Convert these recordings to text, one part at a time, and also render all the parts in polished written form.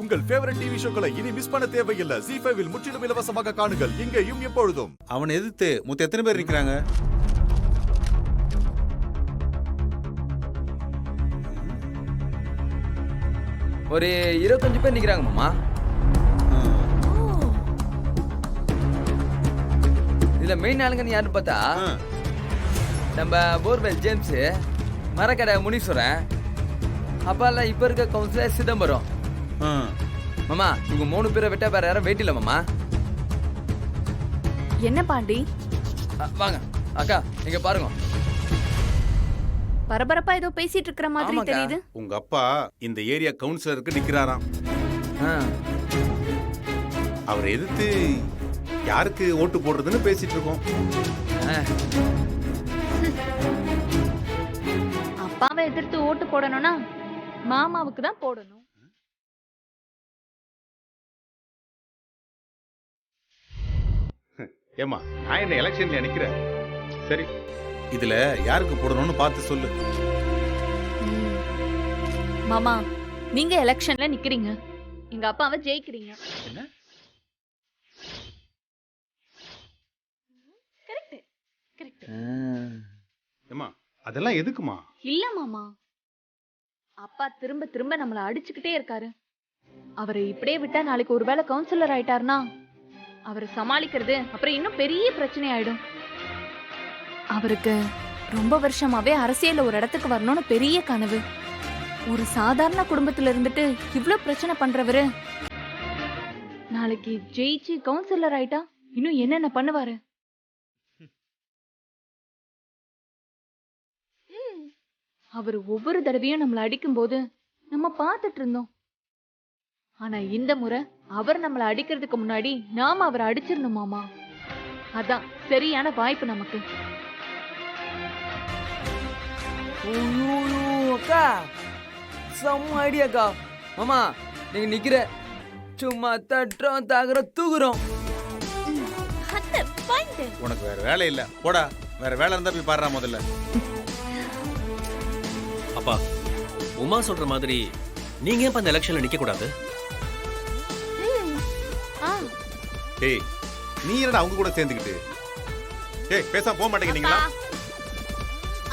உங்கள் favourite TV ஷோக்களை இனி miss பண்ண தேவையில்லை. ZEE5 இல் முற்றிலும் இலவசமாக காணுங்கள், இங்கேயும் எப்பொழுதும். அவன் எதிர்த்து மொத்தம் எத்தனை பேர் நிக்கிறாங்க? ஒரு 25 பேர் நிக்கிறாங்க மாமா. இதுல மெயின் ஆளுங்கன்னு யாருன்னு பார்த்தா நம்ம போர்வெல் ஜேம்ஸ், மரக்கடை முனீஸ்வரன், அப்பால இப்ப இருக்க கவுன்சிலர் சிதம்பரம். மாமா இவங்க 3 பேரை விட்டா வேற யாரும் வெயிட் இல்ல மாமா. என்ன பாண்டி? வாங்க அக்கா, இங்க பாருங்க. பரபரப்பா ஏதோ பேசிட்டு இருக்கிற மாதிரி ஆமாக்கா. தெரியுது. உங்க அப்பா இந்த ஏரியா கவுன்சிலருக்கு நிக்கிறாராம். அவரை எதிர்த்து யாருக்கு ஓட்டு போடுறதுன்னு பேசிட்டு இருக்கோம். அப்பாவை எதிர்த்து ஓட்டு போடணும்னா மாமாவுக்கு தான் போடணும். ஏமா நான் என்ன எலெக்ஷன்ல நிக்கிறேன். சரி, இதுல யாருக்கு போடணும்னு பார்த்து சொல்லு. மாமா நீங்க எலெக்ஷன்ல நிக்கிறீங்க, எங்க அப்பாவை ஜெயிக்கிறீங்க. என்ன? Correct correct. ஏமா அதெல்லாம் எதுக்குமா? இல்ல மாமா, அப்பா திரும்ப திரும்ப நம்மள அடிச்சுக்கிட்டே இருக்காரு. அவரை இப்படியே விட்டா நாளைக்கு ஒருவேளை கவுன்சிலர் ஆயிட்டாருன்னா அவரை சமாளிக்கிறது அப்புறம் இன்னும் பெரிய பிரச்சனை ஆயிடும். அவருக்கு ரொம்ப வருஷமாவே அரசியல்ல ஒரு இடத்துக்கு வரணும்னு பெரிய கனவு. ஒரு சாதாரண குடும்பத்துல இருந்துட்டு இவ்ளோ பிரச்சனை பண்றவரு நாளைக்கு ஜெயிச்சு கவுன்சிலர் ஆயிட்டா இன்னும் என்னென்ன பண்ணுவாரு? அவர் ஒவ்வொரு தடவையும் நம்மள அடிக்கும் போது நம்ம பார்த்துட்டு இருந்தோம். ஆனா இந்த முறை அவர் நம்மள அடிக்கிறதுக்கு முன்னாடி நாம அவரை அடிச்சிருந்தோம் மாமா. அதான் சரியான வாய்ப்பு நமக்கு. அக்கா செம்ம ஐடியாக்கா. மாமா நீங்க நிக்கிற சும்மா தட்டுறோம் தாக்குறோம் தூக்குறோம். உனக்கு வேற வேலை இல்ல, போடா. வேற வேலை இருந்தா போய் பாடுறா முதல்ல. அப்பா, உமா சொல்ற மாதிரி நீங்க ஏன் அந்த எலெக்ஷன்ல நிக்க கூடாது? ஏய் நீ என்னடா அவங்க கூட சேர்ந்துக்கிட்டு? ஏய் பேசாம போக மாட்டேங்கிறீங்களா?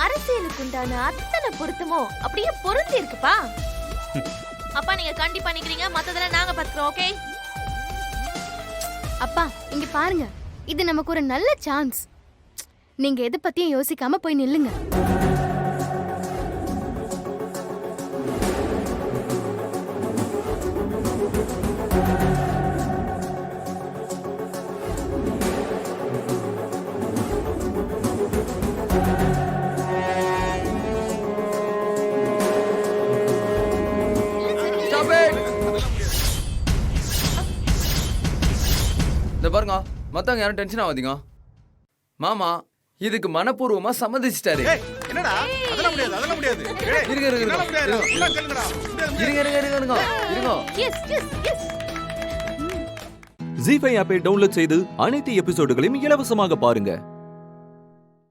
அரசியலுக்கு உண்டான அத்தனை பொருத்தமும் அப்படியே பொருந்தி இருக்குப்பா. அப்பா நீங்க கண்டிப்பா நிக்கிறீங்க, மத்ததெல்லாம் நாங்க பாத்துக்கிறோம். ஓகே அப்பா இங்க பாருங்க, இது நமக்கு ஒரு நல்ல சான்ஸ். நீங்க எதை பத்தியும் யோசிக்காம போய் நில்லுங்க. இந்த பாருங்க, மத்தவங்க யாரும் டென்ஷன் ஆகாதீங்க. மாமா இதுக்கு மனப்பூர்வமா சம்மதிச்சிட்டாரு. என்னடா அதெல்லாம் முடியாது, அதெல்லாம் முடியாது. இருங்க இருங்க இருங்க இருங்க. S S S. ZEE5 ஆப்பை டவுன்லோட் செய்து அனைத்து எபிசோடுகளையும் இலவசமாக பாருங்க.